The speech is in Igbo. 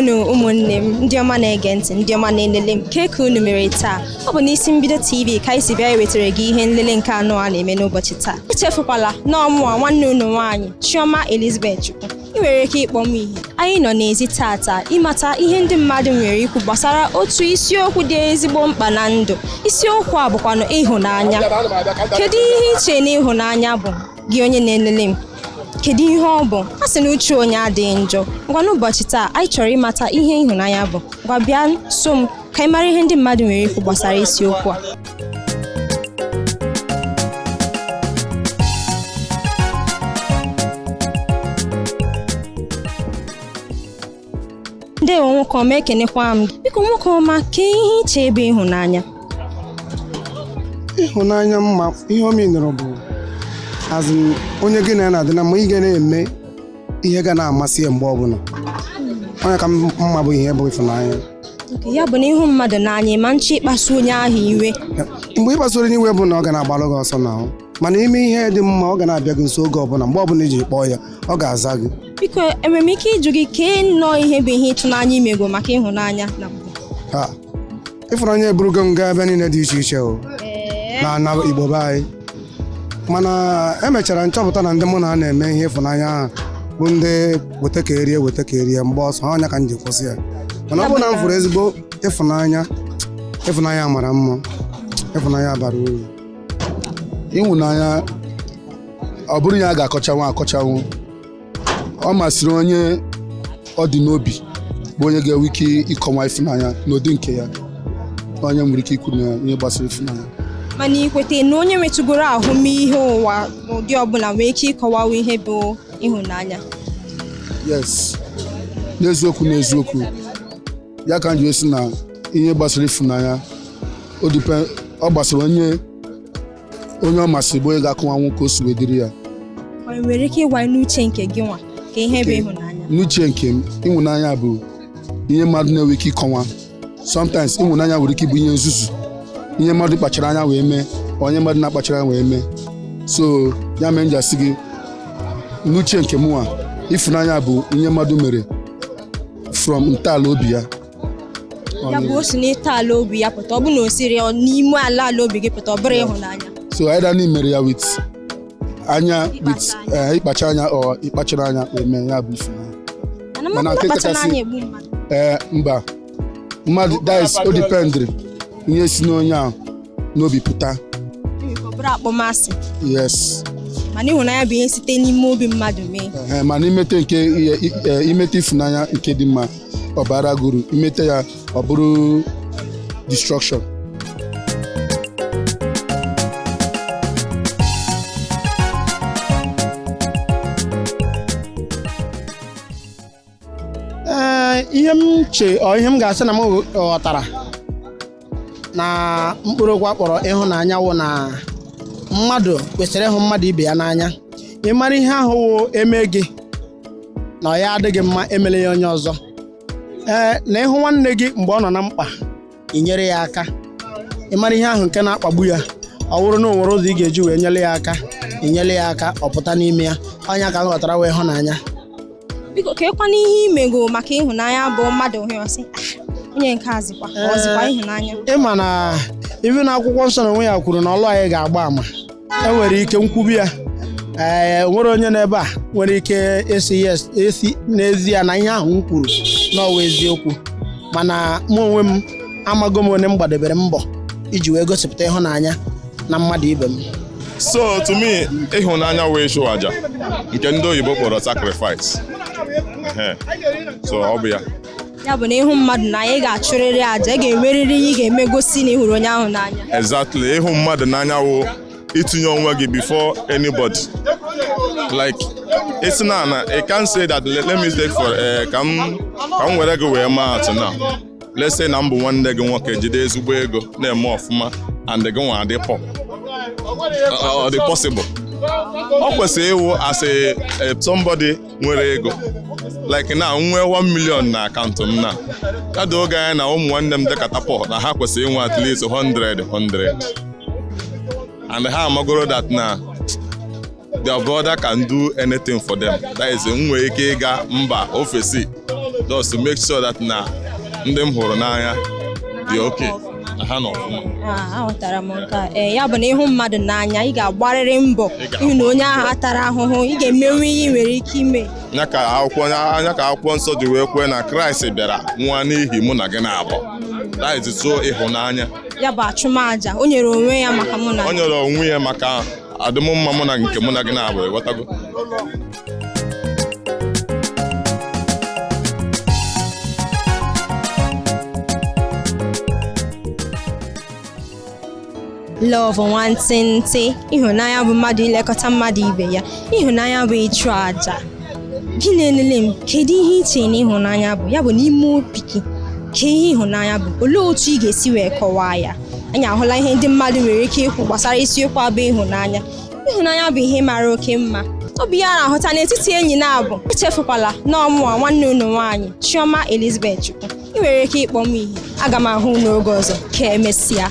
Ndewonu ụmụnne m ndị ọma na-ege ntị ndị ọma na-elele m ka unu mere taa ọ bụ n'isi mbido TV ka anyị si bịa wetara gị ihe nlele nke anọ a na-eme n'ụbọchị taa echefukwala na ọmụa nwanne unu nwaanyị Chioma Elizabeth Chukwu ị nwere ike ịkpọ m ihe anyị nọ n'ezi tata ịmata ihe ndị mmadụ nwere ikwu gbasara otu isiokwu dị ezigbo mkpa na ndụ isiokwu a bụkwanụ ịhụnanya kedu ihe iche na ịhụnanya bụ gị onye na-elele m kedu ihe ọ bụ a sị na uche onye adịghị njọ ngwa n'ụbọchị taa anyị chọrọ ịmata ihe ịhụnanya bụ ngwa bịa so m ka anyị mara ihe ndị mmadụ nwere ikwu gbasara isiokwu a ndewo nwoke ọma ekenekwa m biko nwoke ọma kee ihe iche ebe ịhụnanya ịhụnanya mma ihe omenala bụ azụ onye gị na-adị na mma ị ga na-eme ihe ga na-amasị ya mgbe ọbụla onye ka mma bụ ihe bụ ịhụnanya ya bụ na ịhụ mmadụ n'anya ma nchi ịkpasu onye ahụ iwe mgbe ịkpasuru onye iwe bụ na ọ ga na-agbalụ gị ọsọ n'ahụ mana ime ihe dị mma ọ ga na-abịa gị nso oge ọbụla mgbe ọbụla iji kpọọ ya ọ ga-aza gị biko enwere m ike ịjụ gị kee nnọọ ihe bụ ihe ịtụnanya imego maka ịhụnanya na mbụ ịfụnanya eburugo m gaa ebe niile dị iche iche na Igbo be anyị mana emechara nchọpụta na ndị mụ na ha na-eme ihe ịfụnanya ahụ bụ ndị weta ka erie mgbe ọsọ ọnya ka m ji kwụsị ya mana ọ bụrụ na m fụrụ ezigbo ịfụnanya mara mma ịfụnanya bara uru ịhụnanya ọ bụrụ ya a ga-akọchanwu ọ masịrị onye ọ dị n'obi bụ onye ga-enwe ike ịkọwa ịfụnanya n'ụdị nke ya onye nwere ike ikwu na ihe gbasara ịfụnanya mana ikwete na onye nwetụgoro ahụmịhe ụwa n'ụdị ọbụla nwee ike ịkọwawa ihe bụ ịhụnanya yes n'eziokwu ya ka m ji esi na ihe gbasara ịfụnanya ọ gbasara onye ọ masịrị bụ onye ga-akọwa nwoke o si wedịrị ya ọ nwere ike ịgwa n'uche nke gị nwa ka ihe bụ ịhụnanya n'uche nke m ịhụnanya bụ ihe mmadụ na-enwe ike ịkọwa sometimes ịhụnanya nwere ike ịbụ ihe nzuzu ihe mmadụ kpachara anya wee mee onye mmadụ na-akpachara anya wee mee so ya mee nji asị gị n'uche nke mụnwa ịfụnanya bụ ihe mmadụ mere from ntọala obi ya bụ o si n'ịtọala obi ya pụta ọ bụ na o siri n'ime ala obi gị pụta ọ bụrụ ịhụnanya so either na mere ya with anya with ịkpacha anya ọ ịkpachara anya wee mee ya bụ ịfụnanya mana nke kachasị mba mmadụ dice o dependri ihe si n'onye ahụ n'obi pụta akpọmasị yes mana ịhụnanya bụ ihe site n'ime obi mmadụ mee mana imete ịfụnanya nke dị mma ọ bara guru imete ya ọ bụrụ destruction ihe m ga-asị na m ghọtara na mkpụrụ okwu akpọrọ ịhụnanya wụ na mmadụ kwesịrị ịhụ mmadụ ibe ya n'anya ịmara ihe ahụ wụ eme gị na ọ ya adịghị mma emele ya onye ọzọ na ịhụ nwanne gị mgbe ọ nọ na mkpa inyere ya aka ịmara ihe ahụ nke na-akpagbu ya ọ bụrụ na o nwere ụzọ ị ga-eji wee nyere ya aka inyere ya aka ọ pụta n'ime ya onye ka m ghọtara wee ịhụnanya biko kekwana ihe imego maka ịhụnanya bụ mmadụ hụ ọsị onye nke azịkwa ọzịkwa ịhụnanya ịma na ibi na akwụkwọ nsọ na onwe ya kwuru na ọlụ anyị ga-agba ama enwere ike nkwubi ya nwere onye n'ebe a nwere ike esi n'ezie na ihe ahụ m kwuru n'ọwa eziokwu mana mụ onwe m amago m onye m gbadebere mbọ iji wee gosipụta ịhụnanya na mmadụ ibe m so to me ịhụnanya wee chụọ aja nke ndị oyibo kpọrọ sacrifice so ọ bụ ya bụ na ịhụ mmadụ n'anya ị ga-achụrịrị aja ị ga-enwerịrị ihe ị ga-eme gosi na ịhụrụ onye ahụ n'anya exactly ịhụ mmadụ n'anya wụ itinye onwe gị before anybody like it's na I can't say that let me say for ka m were gị wee maa atụ na let's say na m bụ nwanne gị nwoke jide ezigbo ego na-eme ọfụma and gị nwa adị pọ ọ dị possible ọ kwesịrị ịwụ as somebody nwere ego like na nwee 1 million na akaụntụ m na ya dị oge anya na ụmụ nwanne m dịkata pọ na ha kwesịrị inwe at least 100 and ha amagoro that na their brother can do anything for them. That is nwere ike ịga mba ofesi just to make sure that na ndị m hụrụ n'anya dị okay ha nọ ọfụma. Aghọtara m nke a. Ya bụ na ịhụ mmadụ n'anya ị ga-agbarịrị mbọ ịhụ na onye ahụ atara ahụhụ ị ga-emenwu ihe ị nwere ike ime. Anya ka akwụkwọ nsọ ji wee kwee na Kraịst bịara nwụọ n'ihi mụ na gị na-abụ. That is so ịhụnanya. Ya bụ achụmaja o nyere onwe ya maka mụ na. O nyere onwe ya maka adịmụmma mụ na nke mụ na gị na-abụ, ịghọtago? Love nwantịntị, ịhụnanya bụ mmadụ ilekọta mmadụ ibe ya, ịhụnanya bụ ịchụ aja. Gị na-elele m, kedu ihe iche na ịhụnanya bụ? Ya bụ n'ime obi gị, ka ihe ịhụnanya bụ, olee otu ị ga-esi wee kọwaa ya? Anyị ahụla ihe ndị mmadụ nwere ike ikwu gbasara isiokwu abụ ịhụnanya. Ịhụnanya bụ ihe mara oke mma. Ọ bụ ya na-ahụta n'etiti enyi na-abụ. Echefukwala na ọmụwa nwanne unu nwaanyị Chioma Elizabeth Chukwu. Ị nwere ike ịkpọ m ihe. Aga m ahụ n'oge ọzọ ka emesịa.